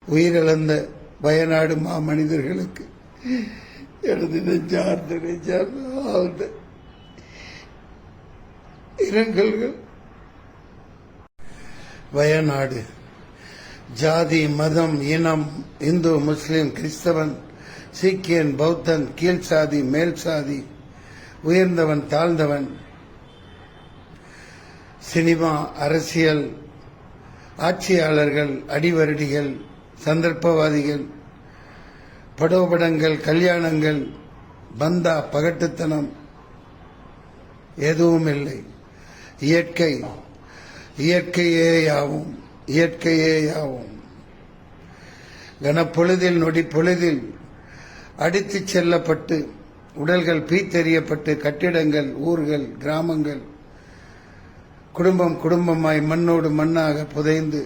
உயிரிழந்த வயநாடு மாமனிதர்களுக்கு எனது நெஞ்சார்ந்த ஆழ்ந்த இரங்கல்கள். வயநாடு ஜாதி, மதம், இனம், இந்து, முஸ்லிம், கிறிஸ்தவன், சீக்கியன், பௌத்தன், கீழ் சாதி, மேல் சாதி, உயர்ந்தவன், தாழ்ந்தவன், சினிமா, அரசியல், ஆட்சியாளர்கள், அடிவருடிகள், சந்தர்ப்பவாதிகள், படோபடங்கள், கல்யாணங்கள், பந்தா, பகட்டுத்தனம் எதுவும் இல்லை. இயற்கை, இயற்கையே யாவும், இயற்கையே யாவும். கனப்பொழுதில், நொடி பொழுதில் அடித்துச் செல்லப்பட்டு உடல்கள் பீத்தெறியப்பட்டு கட்டிடங்கள், ஊர்கள், கிராமங்கள் குடும்பம் குடும்பமாய் மண்ணோடு மண்ணாக புதைந்து